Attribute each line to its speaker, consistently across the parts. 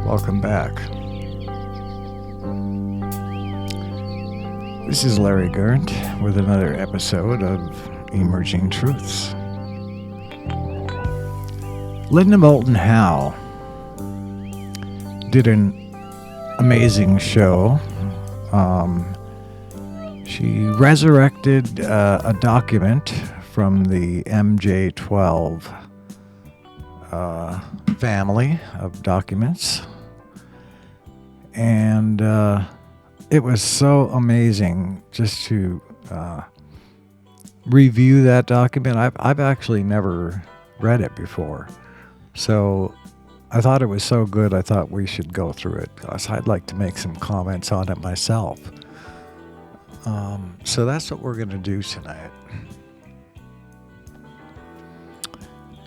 Speaker 1: Welcome back. This is Larry Gerndt with another episode of Emerging Truths. Linda Moulton Howe did an amazing show. She resurrected a document from the MJ12 family of documents. And it was so amazing just to review that document. I've actually never read it before. So I thought it was so good, I thought we should go through it, because I'd like to make some comments on it myself. So that's what we're going to do tonight.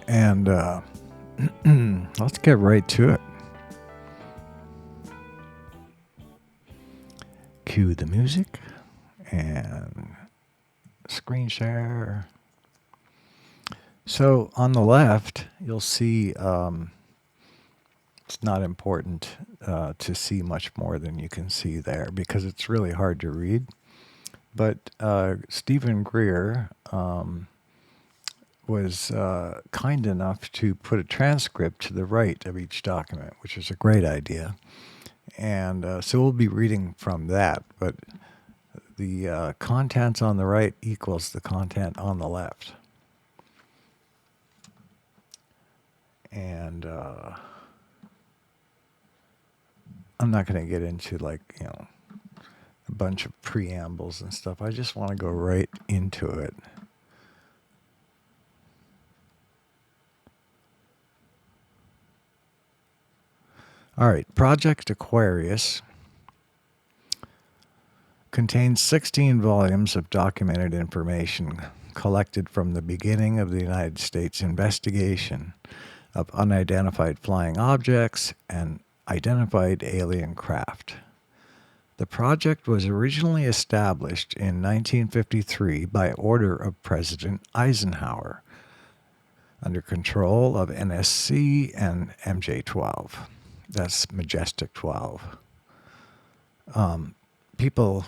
Speaker 1: And let's get right to it. Cue the music and screen share. So on the left, you'll see it's not important to see much more than you can see there because it's really hard to read. But Stephen Greer was kind enough to put a transcript to the right of each document, which is a great idea. And so we'll be reading from that, but the contents on the right equals the content on the left. And I'm not going to get into a bunch of preambles and stuff. I just want to go right into it. All right, Project Aquarius contains 16 volumes of documented information collected from the beginning of the United States investigation of unidentified flying objects and identified alien craft. The project was originally established in 1953 by order of President Eisenhower under control of NSC and MJ12. That's Majestic 12. People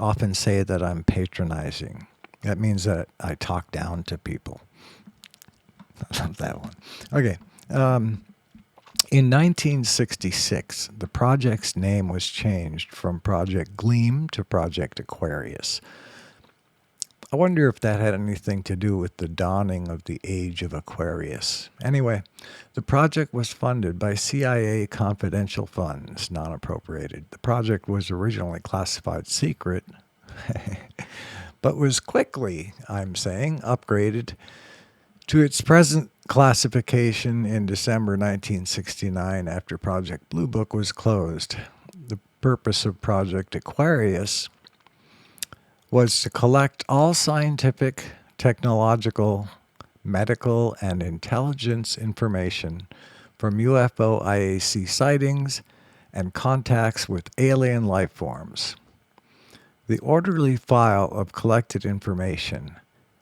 Speaker 1: often say that I'm patronizing. That means that I talk down to people. I love that one. Okay. In 1966, the project's name was changed from Project Gleam to Project Aquarius. I wonder if that had anything to do with the dawning of the age of Aquarius. Anyway, the project was funded by CIA confidential funds, non-appropriated. The project was originally classified secret, but was quickly, I'm saying, upgraded to its present classification in December 1969 after Project Blue Book was closed. The purpose of Project Aquarius was to collect all scientific, technological, medical, and intelligence information from UFO IAC sightings and contacts with alien life forms. The orderly file of collected information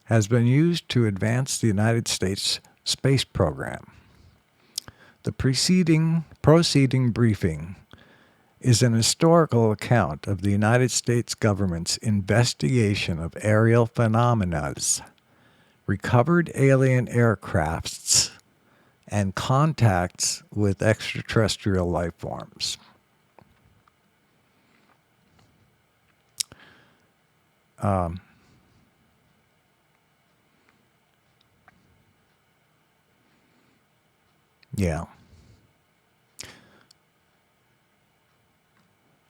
Speaker 1: has been used to advance the United States space program. The proceeding briefing is an historical account of the United States government's investigation of aerial phenomena, recovered alien aircrafts, and contacts with extraterrestrial life forms. Yeah.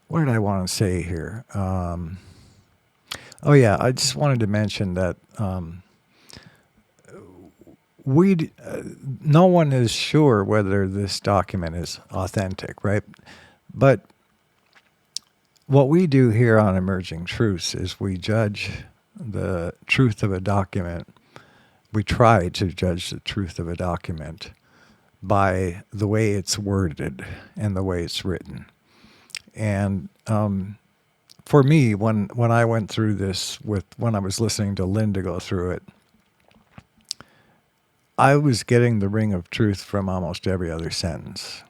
Speaker 1: What did I want to say here? I just wanted to mention that no one is sure whether this document is authentic, right? But what we do here on Emerging Truths is we judge the truth of a document. We try to judge the truth of a document by the way it's worded and the way it's written. And for me, when I went through this, when I was listening to Linda go through it, I was getting the ring of truth from almost every other sentence.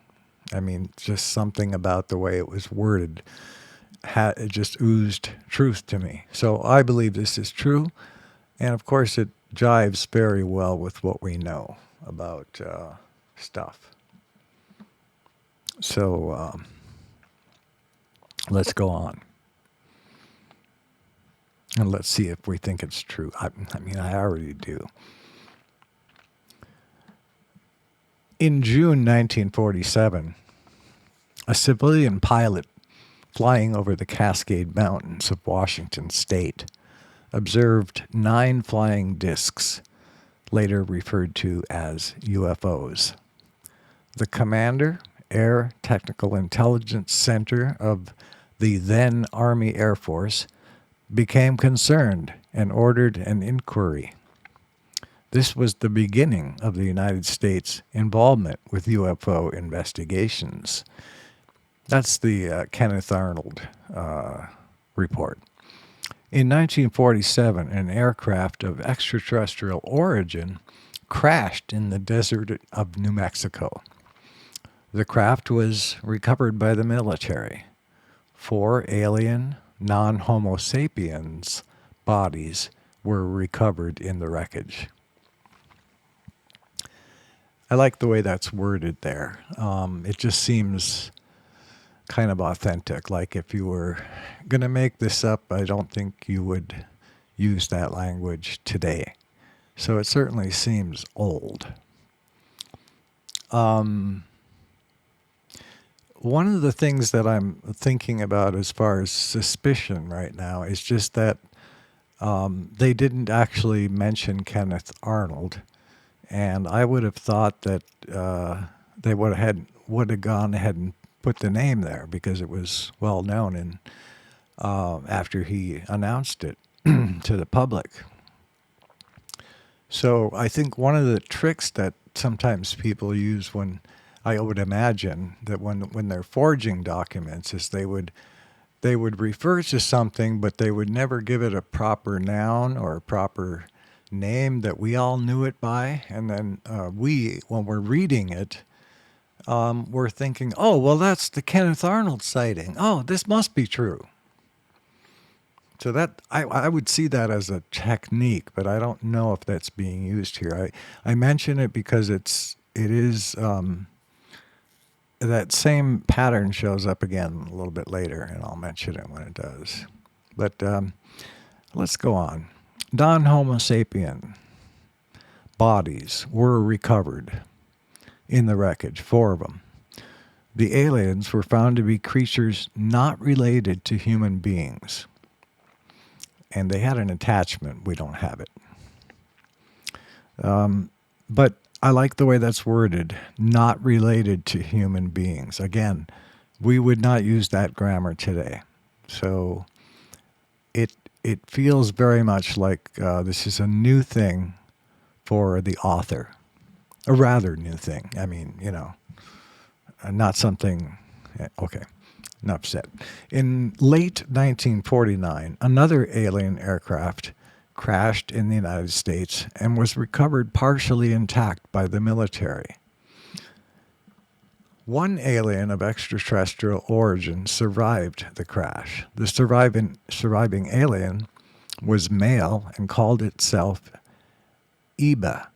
Speaker 1: I mean, just something about the way it was worded it just oozed truth to me. So I believe this is true. And of course, it jives very well with what we know about stuff. So let's go on. And let's see if we think it's true. I mean, I already do. In June 1947, a civilian pilot flying over the Cascade Mountains of Washington state observed 9 flying discs, later referred to as UFOs. The commander, Air Technical Intelligence Center of the then Army Air Force, became concerned and ordered an inquiry. This was the beginning of the United States' involvement with UFO investigations. That's the Kenneth Arnold report. In 1947, an aircraft of extraterrestrial origin crashed in the desert of New Mexico. The craft was recovered by the military. 4 alien, non-Homo sapiens bodies were recovered in the wreckage. I like the way that's worded there. It just seems kind of authentic. Like if you were going to make this up, I don't think you would use that language today. So it certainly seems old. One of the things that I'm thinking about as far as suspicion right now is just that they didn't actually mention Kenneth Arnold. And I would have thought that they would have gone ahead and put the name there because it was well known and after he announced it to the public. So I think one of the tricks that sometimes people use when I would imagine that when they're forging documents is they would refer to something, but they would never give it a proper noun or a proper name that we all knew it by. And then when we're reading it, we're thinking, oh, well, that's the Kenneth Arnold sighting. Oh, this must be true. So that I would see that as a technique, but I don't know if that's being used here. I mention it because it is that same pattern shows up again a little bit later, and I'll mention it when it does. But let's go on. Non-Homo sapien bodies were recovered in the wreckage, 4 of them. The aliens were found to be creatures not related to human beings. And they had an attachment. We don't have it. But I like the way that's worded, not related to human beings. Again, we would not use that grammar today. So it feels very much like this is a new thing for the author. A rather new thing. I mean, not something... Okay, enough said. In late 1949, another alien aircraft crashed in the United States and was recovered partially intact by the military. One alien of extraterrestrial origin survived the crash. The surviving alien was male and called itself Iba.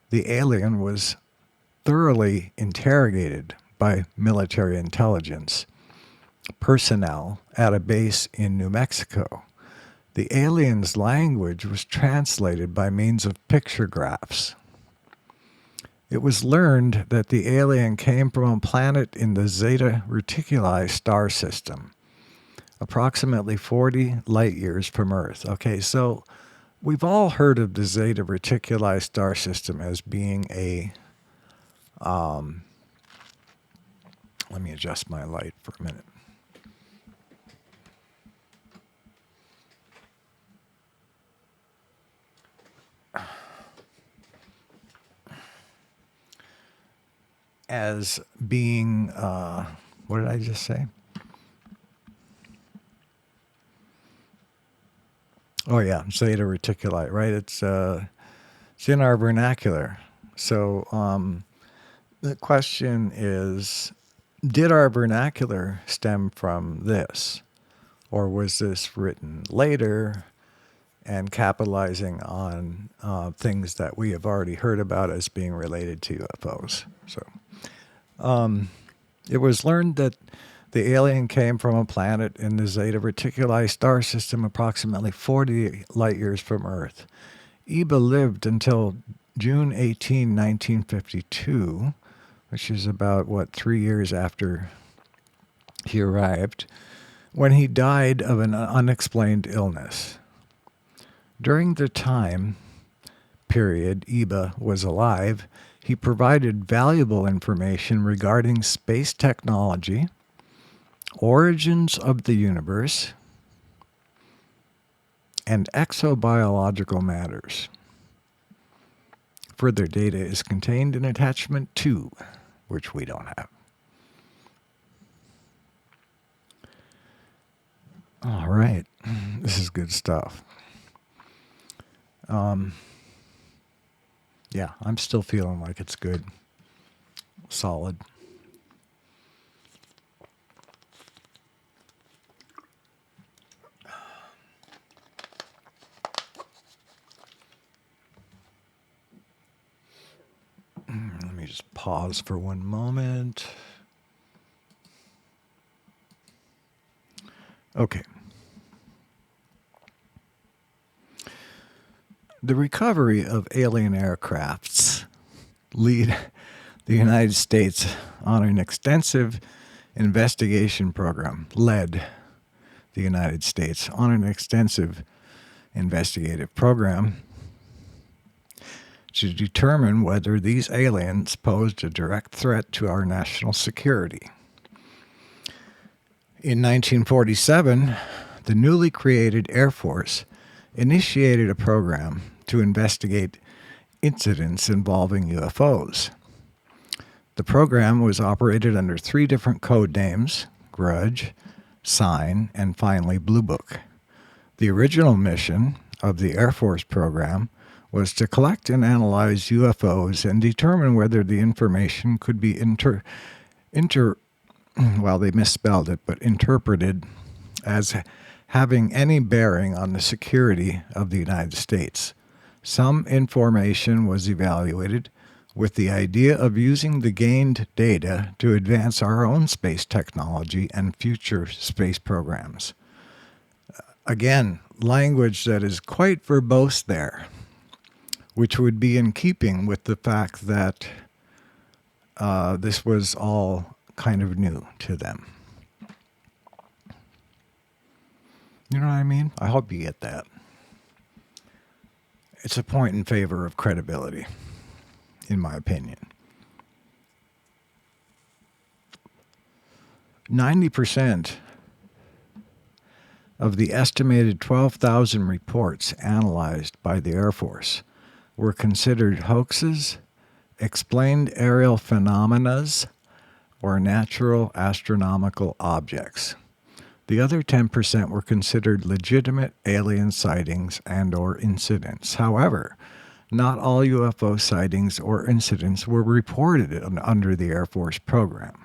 Speaker 1: The alien was thoroughly interrogated by military intelligence personnel at a base in New Mexico. The alien's language was translated by means of pictographs. It was learned that the alien came from a planet in the Zeta Reticuli star system, approximately 40 light years from Earth. Okay, so we've all heard of the Zeta Reticuli star system as being a... let me adjust my light for a minute. As being, what did I just say? Oh yeah, Zeta Reticuli, right? It's in our vernacular. So the question is, did our vernacular stem from this? Or was this written later and capitalizing on things that we have already heard about as being related to UFOs? So it was learned that the alien came from a planet in the Zeta Reticuli star system approximately 40 light years from Earth. Iba lived until June 18, 1952, which is about, 3 years after he arrived, when he died of an unexplained illness. During the time period Iba was alive, he provided valuable information regarding space technology, origins of the universe, and exobiological matters. Further data is contained in attachment 2, which we don't have. All right, this is good stuff. Yeah, I'm still feeling like it's good, solid. Let me just pause for one moment. Okay. The recovery of alien aircrafts lead the United States on an extensive investigation program, led the United States on an extensive investigative program to determine whether these aliens posed a direct threat to our national security. In 1947, the newly created Air Force initiated a program to investigate incidents involving UFOs. The program was operated under 3 different code names: Grudge, Sign, and finally Blue Book. The original mission of the Air Force program was to collect and analyze UFOs and determine whether the information could be well, they misspelled it, but interpreted as having any bearing on the security of the United States. Some information was evaluated with the idea of using the gained data to advance our own space technology and future space programs. Again, language that is quite verbose there, which would be in keeping with the fact that this was all kind of new to them. You know what I mean? I hope you get that. It's a point in favor of credibility, in my opinion. 90% of the estimated 12,000 reports analyzed by the Air Force were considered hoaxes, explained aerial phenomena, or natural astronomical objects. The other 10% were considered legitimate alien sightings and or incidents. However, not all UFO sightings or incidents were reported under the Air Force program.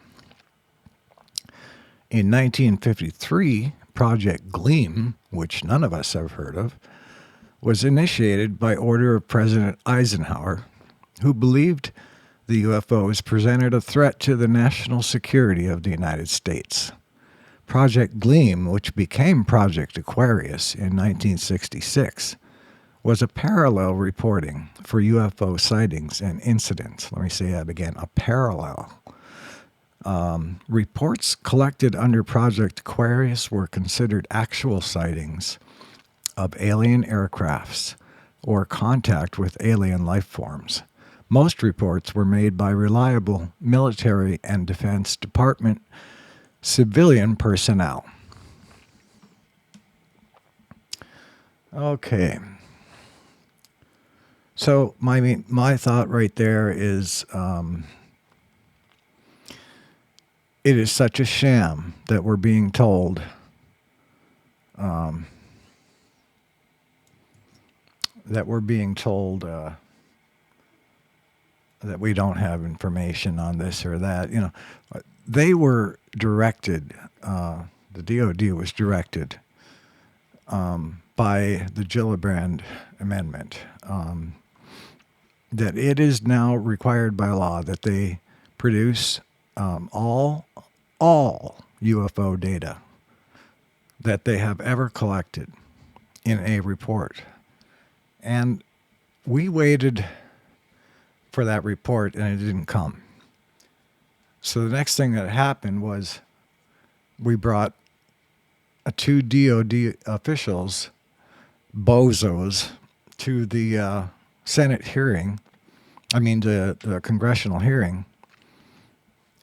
Speaker 1: In 1953, Project Gleam, which none of us have heard of, was initiated by order of President Eisenhower, who believed the UFOs presented a threat to the national security of the United States. Project Gleam, which became Project Aquarius in 1966, was a parallel reporting for UFO sightings and incidents. Let me say that again, a parallel. Reports collected under Project Aquarius were considered actual sightings of alien aircrafts or contact with alien life forms. Most reports were made by reliable military and Defense Department civilian personnel. Okay. So my thought right there is it is such a sham that we're being told that we don't have information on this or that. They were directed. The DoD was directed by the Gillibrand Amendment that it is now required by law that they produce all UFO data that they have ever collected in a report. And we waited for that report and it didn't come. So the next thing that happened was we brought two DOD officials, bozos, to the Senate hearing, the congressional hearing,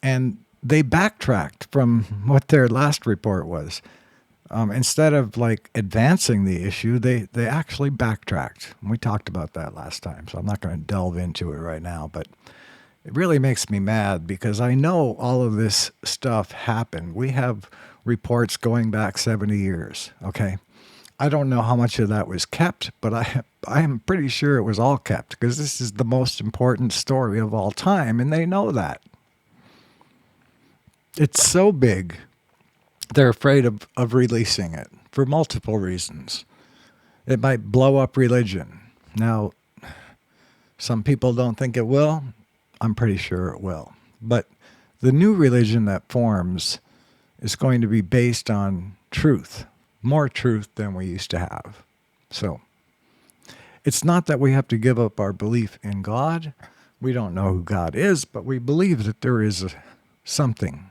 Speaker 1: and they backtracked from what their last report was. Instead of advancing the issue, they actually backtracked. We talked about that last time, so I'm not going to delve into it right now, but it really makes me mad because I know all of this stuff happened. We have reports going back 70 years, okay? I don't know how much of that was kept, but I am pretty sure it was all kept because this is the most important story of all time, and they know that. It's so big. They're afraid of releasing it for multiple reasons. It might blow up religion. Now, some people don't think it will. I'm pretty sure it will. But the new religion that forms is going to be based on truth, more truth than we used to have. So, it's not that we have to give up our belief in God. We don't know who God is, but we believe that there is something.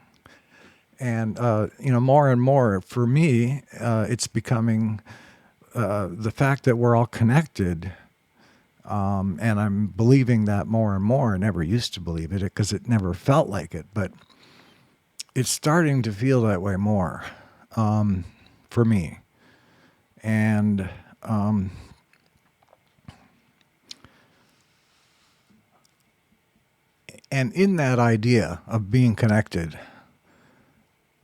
Speaker 1: And, more and more, for me, it's becoming the fact that we're all connected. And I'm believing that more and more. I never used to believe it because it never felt like it. But it's starting to feel that way more for me. And in that idea of being connected,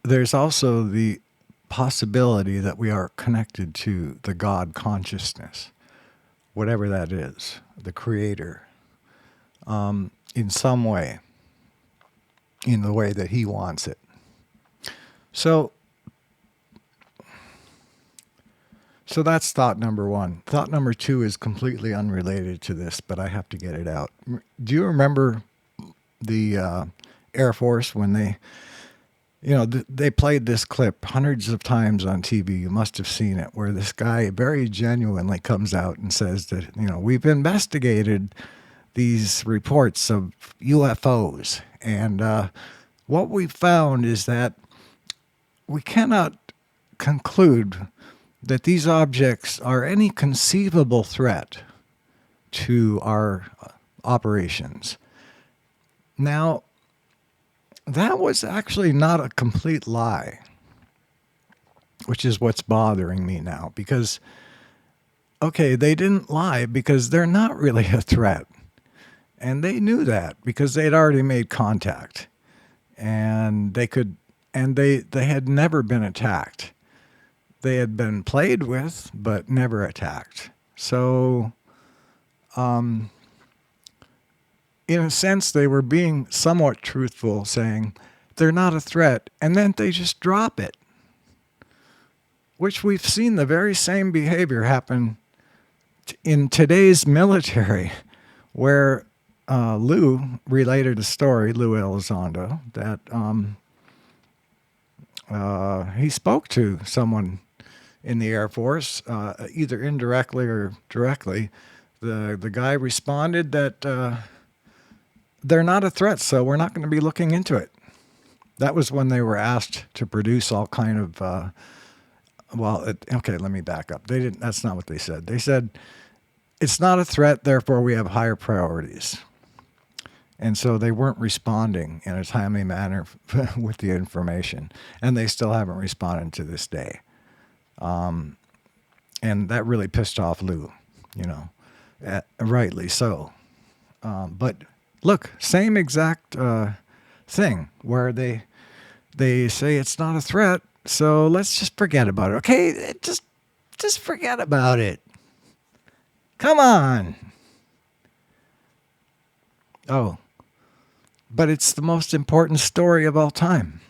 Speaker 1: there's also the possibility that we are connected to the God consciousness, whatever that is, the Creator, in some way, in the way that He wants it. So that's thought number one. Thought number two is completely unrelated to this, but I have to get it out. Do you remember the Air Force when they played this clip hundreds of times on TV. You must have seen it, where this guy very genuinely comes out and says that, we've investigated these reports of UFOs. And what we found is that we cannot conclude that these objects are any conceivable threat to our operations. Now, that was actually not a complete lie, which is what's bothering me now. Because, okay, they didn't lie because they're not really a threat. And they knew that because they'd already made contact. And they had never been attacked. They had been played with, but never attacked. So, in a sense, they were being somewhat truthful, saying they're not a threat, and then they just drop it. Which we've seen the very same behavior happen in today's military, where Lou related a story, Lou Elizondo, that he spoke to someone in the Air Force, either indirectly or directly. The guy responded that they're not a threat, so we're not going to be looking into it. That was when they were asked to produce all kind of, okay, let me back up. They didn't. That's not what they said. They said, it's not a threat, therefore we have higher priorities. And so they weren't responding in a timely manner with the information. And they still haven't responded to this day. And that really pissed off Lou, rightly so. But look, same exact thing where they say it's not a threat, so let's just forget about it. Okay, just forget about it. Come on. Oh, but it's the most important story of all time.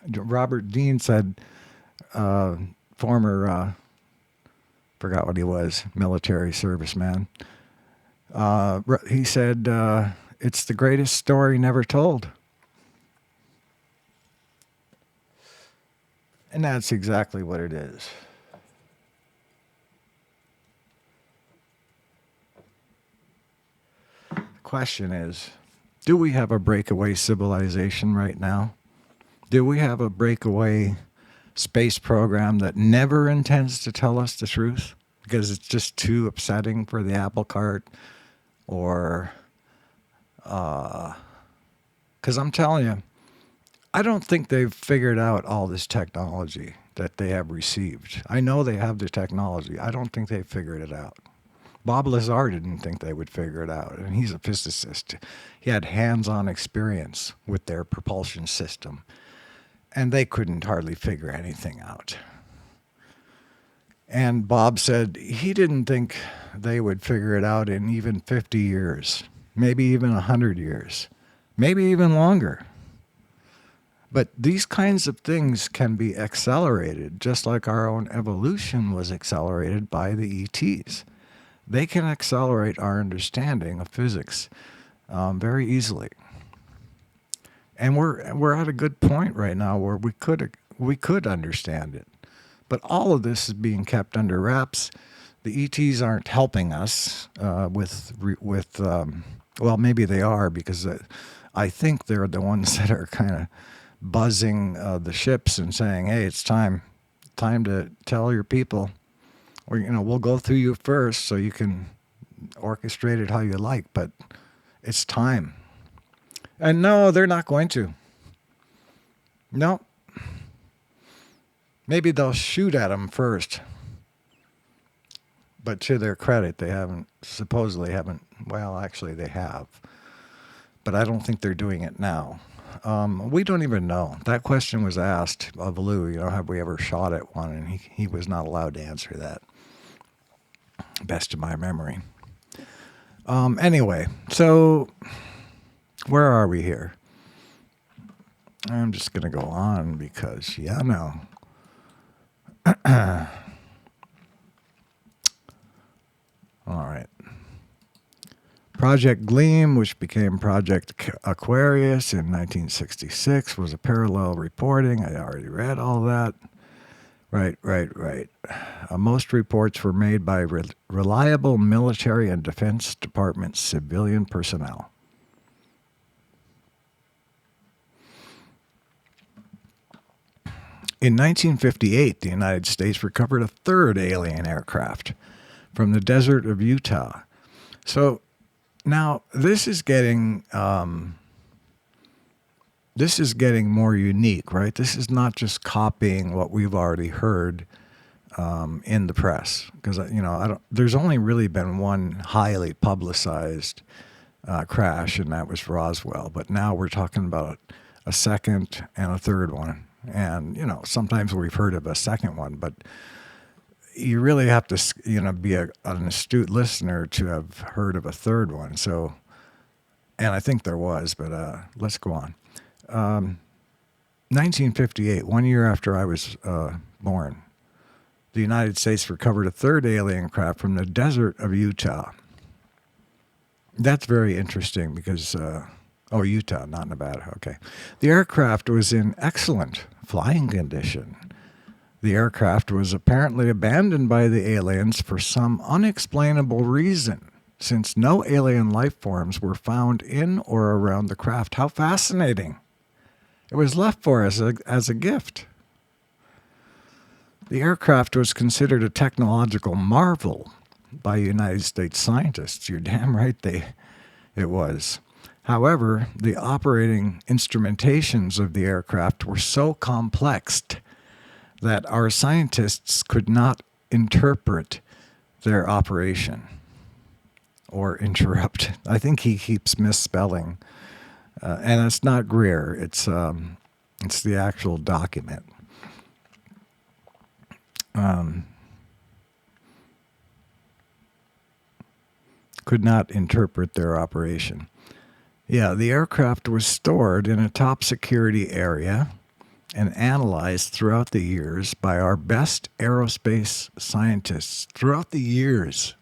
Speaker 1: Robert Dean said, uh, former, forgot what he was, military serviceman. He said, it's the greatest story never told. And that's exactly what it is. The question is, do we have a breakaway civilization right now? Do we have a breakaway space program that never intends to tell us the truth because it's just too upsetting for the apple cart? Or, because I'm telling you, I don't think they've figured out all this technology that they have received. I know they have the technology. I don't think they've figured it out. Bob Lazar didn't think they would figure it out, and he's a physicist. He had hands-on experience with their propulsion system, and they couldn't hardly figure anything out. And Bob said he didn't think they would figure it out in even 50 years, maybe even 100 years, maybe even longer. But these kinds of things can be accelerated, just like our own evolution was accelerated by the ETs. They can accelerate our understanding of physics very easily. And we're at a good point right now where we could understand it. But all of this is being kept under wraps. The ETs aren't helping us well, maybe they are, because I think they're the ones that are kind of buzzing the ships and saying, "Hey, it's time to tell your people, or we'll go through you first, so you can orchestrate it how you like, but it's time." And no, they're not going to. No. Maybe they'll shoot at them first. But to their credit, they supposedly haven't, well, actually they have. But I don't think they're doing it now. We don't even know. That question was asked of Lou, have we ever shot at one? And he was not allowed to answer that, best of my memory. Anyway, so where are we here? I'm just going to go on because, no. All right. Project Gleam, which became Project Aquarius in 1966, was a parallel reporting. I already read all that. Right. Most reports were made by reliable military and Defense Department civilian personnel. In 1958, the United States recovered a third alien aircraft from the desert of Utah. So now this is getting more unique, right? This is not just copying what we've already heard in the press, because there's only really been one highly publicized crash, and that was Roswell. But now we're talking about a second and a third one. And, sometimes we've heard of a second one, but you really have to, be an astute listener to have heard of a third one. So, and I think there was, but let's go on. 1958, 1 year after I was born, the United States recovered a third alien craft from the desert of Utah. That's very interesting because... Utah, not Nevada. Okay. The aircraft was in excellent flying condition. The aircraft was apparently abandoned by the aliens for some unexplainable reason, since no alien life forms were found in or around the craft. How fascinating. It was left for us as a gift. The aircraft was considered a technological marvel by United States scientists. You're damn right it was. However, the operating instrumentations of the aircraft were so complex that our scientists could not interpret their operation or interrupt. I think he keeps misspelling, and it's not Greer. It's the actual document. Could not interpret their operation. Yeah, the aircraft was stored in a top security area and analyzed throughout the years by our best aerospace scientists. Throughout the years,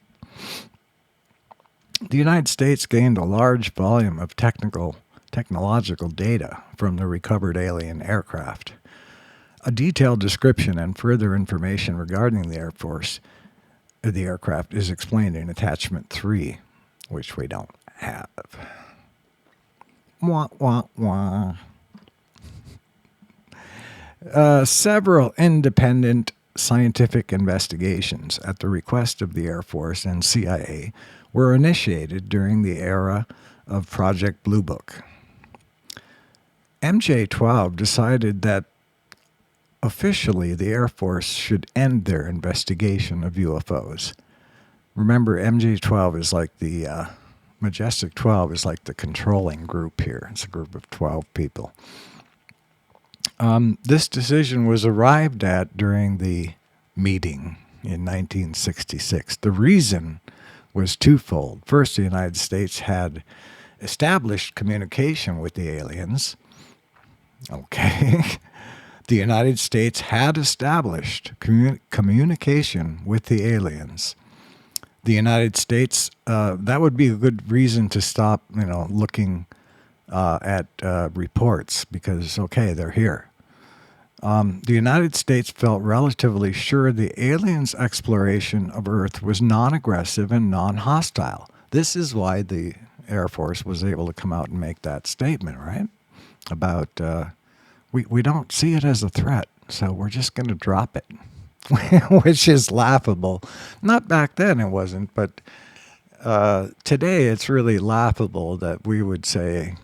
Speaker 1: the United States gained a large volume of technological data from the recovered alien aircraft. A detailed description and further information regarding the aircraft is explained in Attachment 3, which we don't have. Wah, wah, wah. Several independent scientific investigations at the request of the Air Force and CIA were initiated during the era of Project Blue Book. MJ-12 decided that officially the Air Force should end their investigation of UFOs. Remember, MJ-12 is like the Majestic 12 is like the controlling group here. It's a group of 12 people. This decision was arrived at during the meeting in 1966. The reason was twofold. First, the United States had established communication with the aliens. Okay. The United States had established communication with the aliens. The United States, that would be a good reason to stop, looking at reports because, okay, they're here. The United States felt relatively sure the aliens' exploration of Earth was non-aggressive and non-hostile. This is why the Air Force was able to come out and make that statement, right? About, we don't see it as a threat, so we're just going to drop it, which is laughable. Not back then it wasn't, but today it's really laughable that we would say,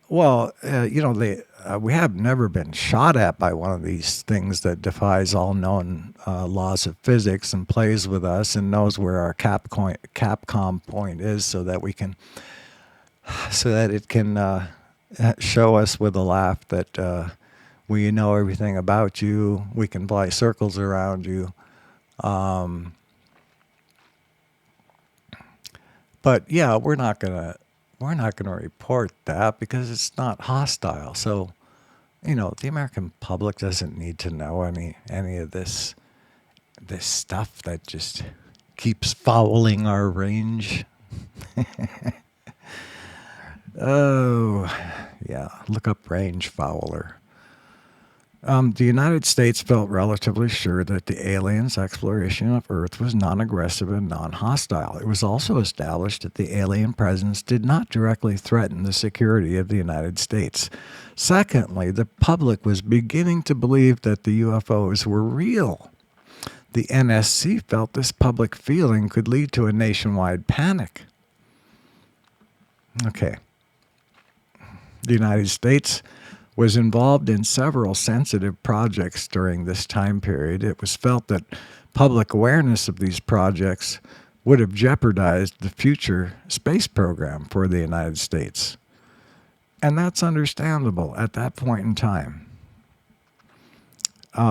Speaker 1: well, we have never been shot at by one of these things that defies all known laws of physics and plays with us and knows where our Capcom point is, so that it can show us with a laugh that we know everything about you. We can fly circles around you. But yeah, we're not gonna report that because it's not hostile. So, the American public doesn't need to know any of this stuff that just keeps fouling our range. Oh, yeah, look up range fouler. The United States felt relatively sure that the aliens' exploration of Earth was non-aggressive and non-hostile. It was also established that the alien presence did not directly threaten the security of the United States. Secondly, the public was beginning to believe that the UFOs were real. The NSC felt this public feeling could lead to a nationwide panic. Okay. The United States was involved in several sensitive projects during this time period. It was felt that public awareness of these projects would have jeopardized the future space program for the United States. And that's understandable at that point in time.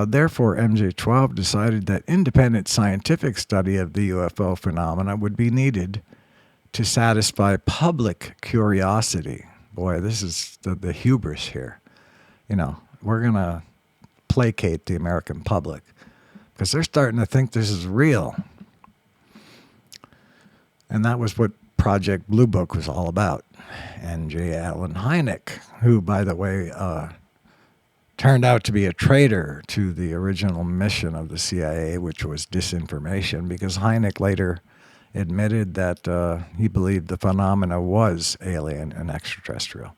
Speaker 1: Therefore, MJ-12 decided that independent scientific study of the UFO phenomena would be needed to satisfy public curiosity. Boy, this is the hubris here. We're going to placate the American public because they're starting to think this is real. And that was what Project Blue Book was all about. And J. Allen Hynek, who, by the way, turned out to be a traitor to the original mission of the CIA, which was disinformation, because Hynek later admitted that he believed the phenomena was alien and extraterrestrial.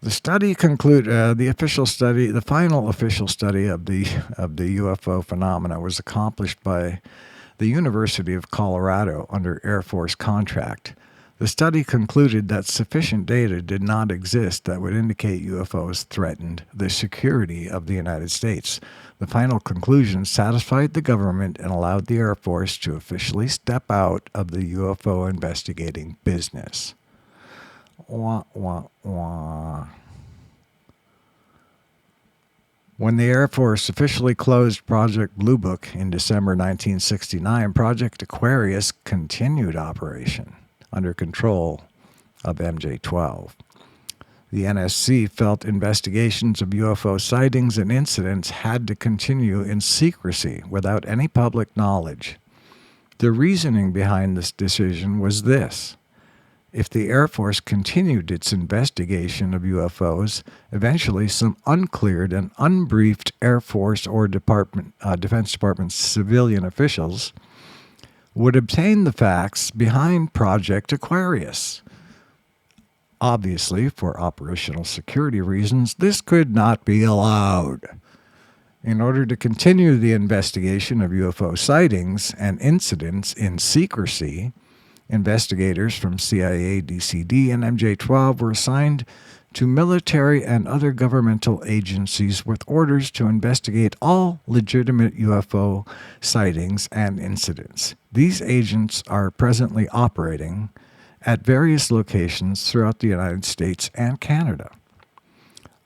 Speaker 1: The study concluded. The final official study of the UFO phenomena was accomplished by the University of Colorado under Air Force contract. The study concluded that sufficient data did not exist that would indicate UFOs threatened the security of the United States. The final conclusion satisfied the government and allowed the Air Force to officially step out of the UFO investigating business. Wah, wah, wah. When the Air Force officially closed Project Blue Book in December 1969, Project Aquarius continued operation. under control of MJ-12. The NSC felt investigations of UFO sightings and incidents had to continue in secrecy without any public knowledge. The reasoning behind this decision was this: if the Air Force continued its investigation of UFOs, eventually some uncleared and unbriefed Air Force or Defense Department civilian officials would obtain the facts behind Project Aquarius. Obviously, for operational security reasons, this could not be allowed. In order to continue the investigation of UFO sightings and incidents in secrecy, investigators from CIA, DCD, and MJ-12 were assigned to military and other governmental agencies with orders to investigate all legitimate UFO sightings and incidents. These agents are presently operating at various locations throughout the United States and Canada.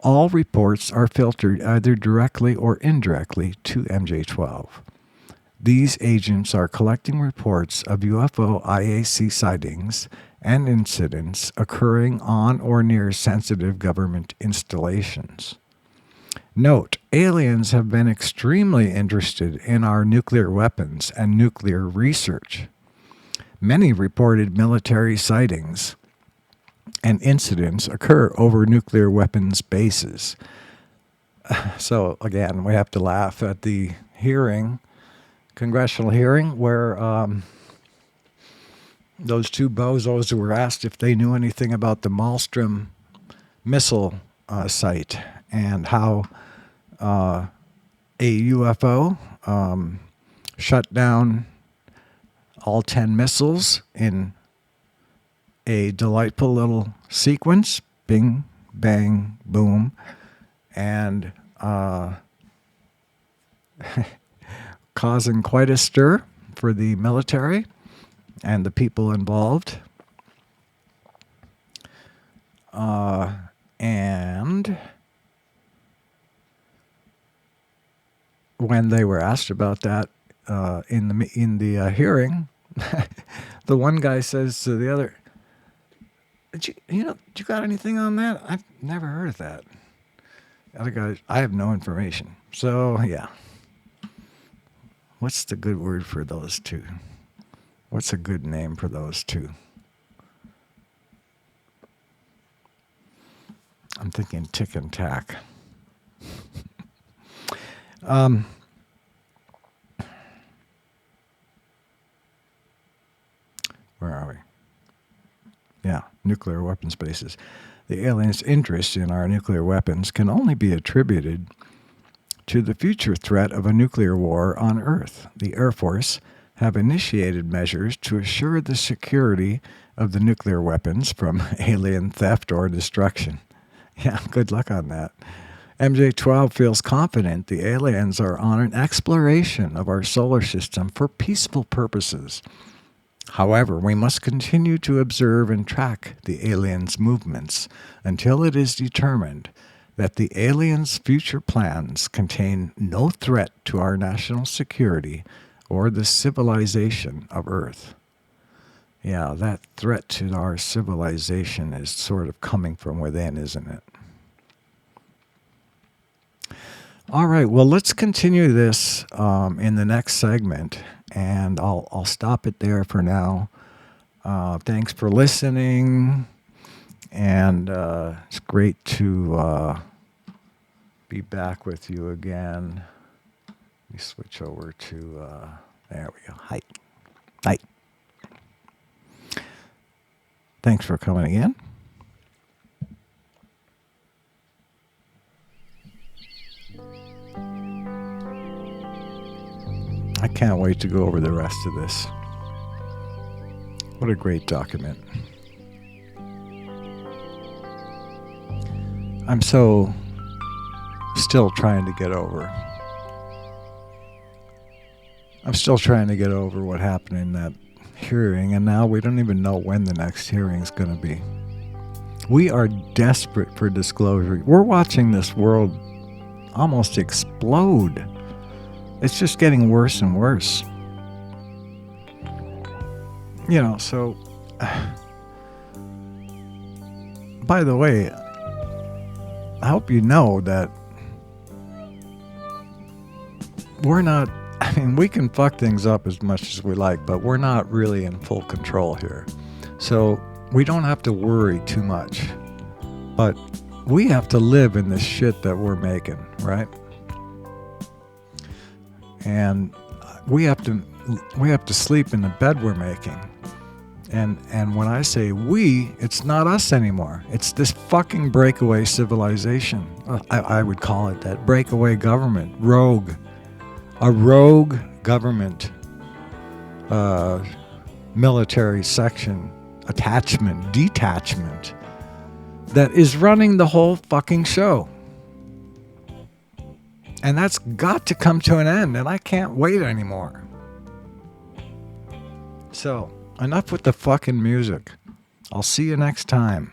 Speaker 1: All reports are filtered either directly or indirectly to MJ-12. These agents are collecting reports of UFO IAC sightings and incidents occurring on or near sensitive government installations. Note, aliens have been extremely interested in our nuclear weapons and nuclear research. Many reported military sightings and incidents occur over nuclear weapons bases. So again, we have to laugh at the congressional hearing, where those two bozos who were asked if they knew anything about the Malmstrom missile site and how a UFO shut down all 10 missiles in a delightful little sequence, bing, bang, boom, and causing quite a stir for the military and the people involved. And when they were asked about that in the hearing, the one guy says to the other, "Did you got anything on that? I've never heard of that." The other guy, "I have no information." So yeah, what's the good word for those two? What's a good name for those two? I'm thinking tick and tack. Where are we? Yeah, nuclear weapons bases. The aliens' interest in our nuclear weapons can only be attributed to the future threat of a nuclear war on Earth. The Air Force have initiated measures to assure the security of the nuclear weapons from alien theft or destruction. Yeah, good luck on that. MJ-12 feels confident the aliens are on an exploration of our solar system for peaceful purposes. However, we must continue to observe and track the aliens' movements until it is determined that the aliens' future plans contain no threat to our national security or the civilization of Earth. Yeah, that threat to our civilization is sort of coming from within, isn't it? All right, well, let's continue this in the next segment, and I'll stop it there for now. Thanks for listening, and it's great to be back with you again. Let me switch over to, there we go, hi. Thanks for coming again. I can't wait to go over the rest of this. What a great document. I'm still trying to get over. I'm still trying to get over what happened in that hearing, and now we don't even know when the next hearing is going to be. We are desperate for disclosure. We're watching this world almost explode. It's just getting worse and worse. So by the way, I hope you know that we're not, I mean, we can fuck things up as much as we like, but we're not really in full control here. So we don't have to worry too much. But we have to live in this shit that we're making, right? And we have to sleep in the bed we're making. And when I say we, it's not us anymore. It's this fucking breakaway civilization. I would call it that. Breakaway government. Rogue. A rogue government. Military section. Attachment. Detachment. That is running the whole fucking show. And that's got to come to an end. And I can't wait anymore. So, enough with the fucking music. I'll see you next time.